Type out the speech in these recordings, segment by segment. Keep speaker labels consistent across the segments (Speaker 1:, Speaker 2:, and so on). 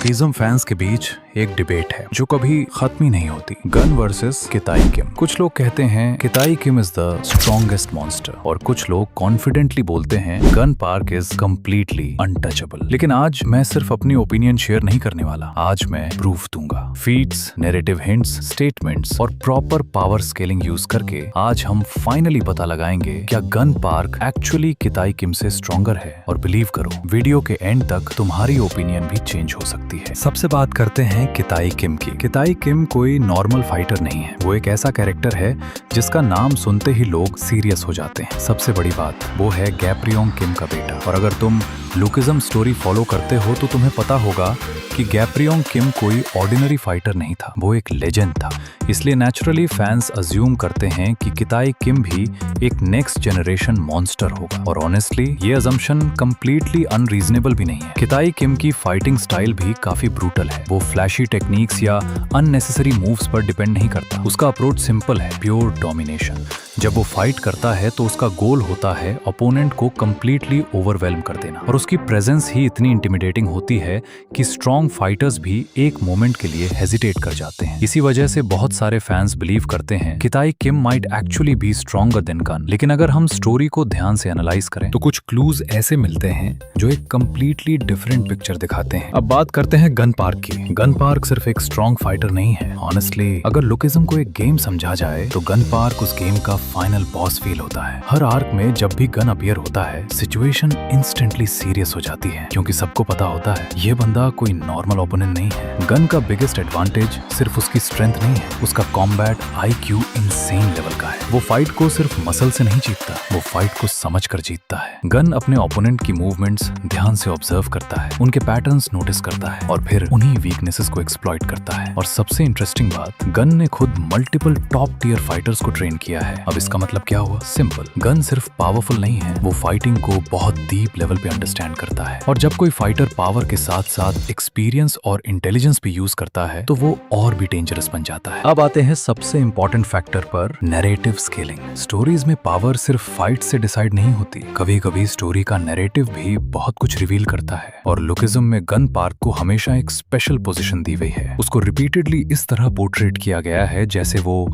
Speaker 1: Lookism fans के बीच एक debate है जो कभी खत्म ही नहीं होती। गन वर्सेस किताई किम। कुछ लोग कहते हैं किताई किम इज द स्ट्रॉन्गेस्ट मॉन्स्टर और कुछ लोग कॉन्फिडेंटली बोलते हैं gun park is completely untouchable. लेकिन आज मैं सिर्फ अपनी ओपिनियन शेयर नहीं करने वाला, आज मैं प्रूफ दूंगा। फीट्स, नैरेटिव हिंट्स, स्टेटमेंट्स और प्रॉपर पावर स्केलिंग यूज करके आज हम फाइनली पता लगाएंगे क्या गन पार्क एक्चुअली किताई किम से स्ट्रॉन्गर है। और बिलीव करो, वीडियो के एंड तक तुम्हारी ओपिनियन भी चेंज हो सकती है। सबसे बात करते हैं किताई किम की। किताई किम कोई नॉर्मल फाइटर नहीं है, वो एक ऐसा कैरेक्टर है जिसका नाम सुनते ही लोग सीरियस हो जाते हैं। सबसे बड़ी बात, वो है गैप्रियोंग किम का बेटा। और अगर तुम लुकिज्म स्टोरी फॉलो करते हो तो तुम्हें पता होगा कि गैप्रियोंग किम कोई ऑर्डिनरी फाइटर नहीं था, वो एक लेजेंड था। इसलिए नेचुरली फैंस अज्यूम करते हैं कि किताई किम भी एक नेक्स्ट जनरेशन मॉन्स्टर होगा। और ऑनेस्टली ये अजम्पशन कंप्लीटली अनरीजनेबल भी नहीं है। किताई किम की फाइटिंग स्टाइल भी काफी ब्रूटल है। वो फ्लैशी टेक्निक्स या अननेसेसरी मूव्स पर डिपेंड नहीं करता। उसका अप्रोच सिंपल है, प्योर डोमिनेशन। जब वो फाइट करता है तो उसका गोल होता है ओपोनेंट को कंप्लीटली ओवरवेल्म कर देना। और उसकी प्रेजेंस ही इतनी इंटिमिडेटिंग होती है कि स्ट्रॉन्ग फाइटर्स भी एक मोमेंट के लिए हेजिटेट कर जाते हैं। इसी वजह से बहुत सारे फैंस बिलीव करते हैं किताई किम might actually B stronger than gun. लेकिन अगर हम स्टोरी को ध्यान से एनालाइज करें तो कुछ क्लूज ऐसे मिलते हैं जो एक कंप्लीटली डिफरेंट पिक्चर दिखाते हैं। अब बात करते हैं गन पार्क की। गन पार्क सिर्फ एक स्ट्रॉन्ग फाइटर नहीं है। ऑनेस्टली अगर लुकिज्म को एक गेम समझा जाए तो गन पार्क उस गेम का फाइनल बॉस फील होता है। हर आर्क में जब भी गन अपीयर होता है सिचुएशन इंस्टेंटली सीरियस हो जाती है, क्योंकि सबको पता होता है ये बंदा कोई नॉर्मल ओपोनेंट नहीं है। गन का बिगेस्ट एडवांटेज सिर्फ उसकी स्ट्रेंथ नहीं है, उसका कॉम्बैट IQ इंसेन लेवल का है। वो फाइट को सिर्फ मसल से नहीं जीतता, वो फाइट को समझ कर जीतता है। गन अपने ओपोनेंट की मूवमेंट्स ध्यान से ऑब्जर्व करता है, उनके पैटर्न्स नोटिस करता है और फिर उन्हीं वीकनेसेस को एक्सप्लॉइट करता है। और सबसे इंटरेस्टिंग बात, गन ने खुद मल्टीपल टॉप टियर फाइटर्स को ट्रेन किया है। अब इसका मतलब क्या हुआ? सिंपल, गन सिर्फ पावरफुल नहीं है, वो फाइटिंग को बहुत डीप लेवल पे अंडरस्टैंड करता है। और जब कोई फाइटर पावर के साथ साथ एक्सपीरियंस और इंटेलिजेंस भी यूज करता है तो वो और भी डेंजरस बन जाता है। अब आते हैं सबसे इंपॉर्टेंट फैक्टर पर, नैरेटिव स्केलिंग। स्टोरीज में पावर सिर्फ फाइट से डिसाइड नहीं होती, कभी कभी स्टोरी का नैरेटिव भी बहुत कुछ रिवील करता है। और लुकिज्म में गन पार्क को हमेशा एक स्पेशल पोजीशन दी गई है। उसको रिपीटेडली इस तरह पोर्ट्रेट किया गया है जैसे वो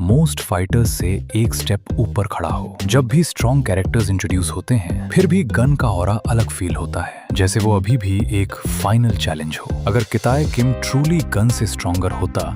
Speaker 1: मोस्ट फाइटर्स से एक स्टेप ऊपर खड़ा हो। जब भी स्ट्रॉन्ग कैरेक्टर्स इंट्रोड्यूस होते हैं फिर भी गन का ऑरा अलग फील होता है, जैसे वो अभी भी एक फाइनल चैलेंज हो। अगर किताई किम ट्रूली गन से स्ट्रॉन्गर होता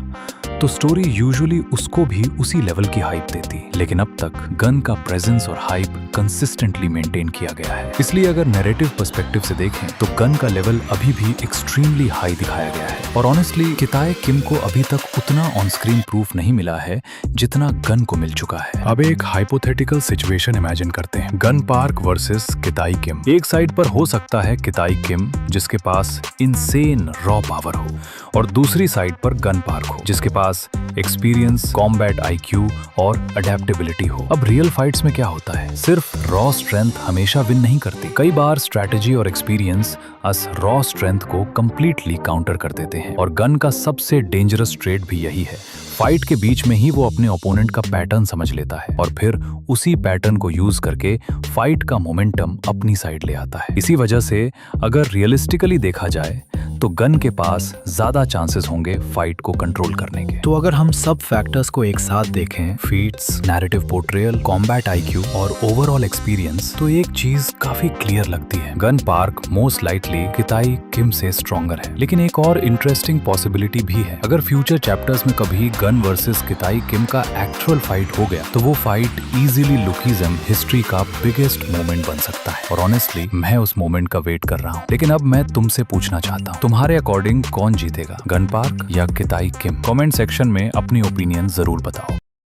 Speaker 1: तो स्टोरी यूजुअली उसको भी उसी लेवल की हाइप देती। लेकिन अब तक गन का प्रेजेंस और हाइप कंसिस्टेंटली मेंटेन किया गया है। इसलिए अगर नैरेटिव पर्सपेक्टिव से देखें तो गन का लेवल अभी भी एक्सट्रीमली हाई दिखाया गया है। और ऑनेस्टली किताई किम को अभी तक उतना ऑन स्क्रीन प्रूफ नहीं मिला है जितना गन को मिल चुका है। अब एक हाइपोथेटिकल सिचुएशन इमेजिन करते हैं, गन पार्क वर्सेस किताई किम। एक साइड पर हो सकता है किताई किम जिसके पास इनसेन रॉ पावर हो, और दूसरी साइड पर गन पार्क हो जिसके पास एक्सपीरियंस, कॉम्बैट IQ और अडेप्टेबिलिटी हो। अब रियल फाइट्स में क्या होता है, सिर्फ रॉ स्ट्रेंथ हमेशा विन नहीं करती। कई बार स्ट्रैटेजी और एक्सपीरियंस अस रॉ स्ट्रेंथ को कंप्लीटली काउंटर कर देते हैं। और गन का सबसे डेंजरस ट्रेड भी यही है, फाइट के बीच में ही वो अपने ओपोनेंट का पैटर्न समझ लेता है और फिर उसी पैटर्न को यूज करके फाइट का मोमेंटम अपनी साइड ले आता है। इसी वजह से अगर रियलिस्टिकली देखा जाए तो गन के पास ज्यादा चांसेस होंगे फाइट को कंट्रोल करने के। तो अगर हम सब फैक्टर्स को एक साथ देखें, feats, narrative portrayal, combat IQ और ओवरऑल एक्सपीरियंस, तो एक चीज काफी क्लियर लगती है, Gun Park most likely Kitae Kim से स्ट्रॉन्गर है। लेकिन एक और इंटरेस्टिंग पॉसिबिलिटी भी है, अगर फ्यूचर चैप्टर्स में कभी गन वर्सेस किताई किम का एक्चुअल फाइट हो गया तो वो फाइट इजीली लुकिज्म हिस्ट्री का बिगेस्ट मोमेंट बन सकता है। और ऑनेस्टली मैं उस मोमेंट का वेट कर रहा हूँ। लेकिन अब मैं तुमसे पूछना चाहता हूँ, तुम्हारे अकॉर्डिंग कौन जीतेगा, गन पार्क या किताई किम? कमेंट सेक्शन में अपनी ओपिनियन जरूर बताओ।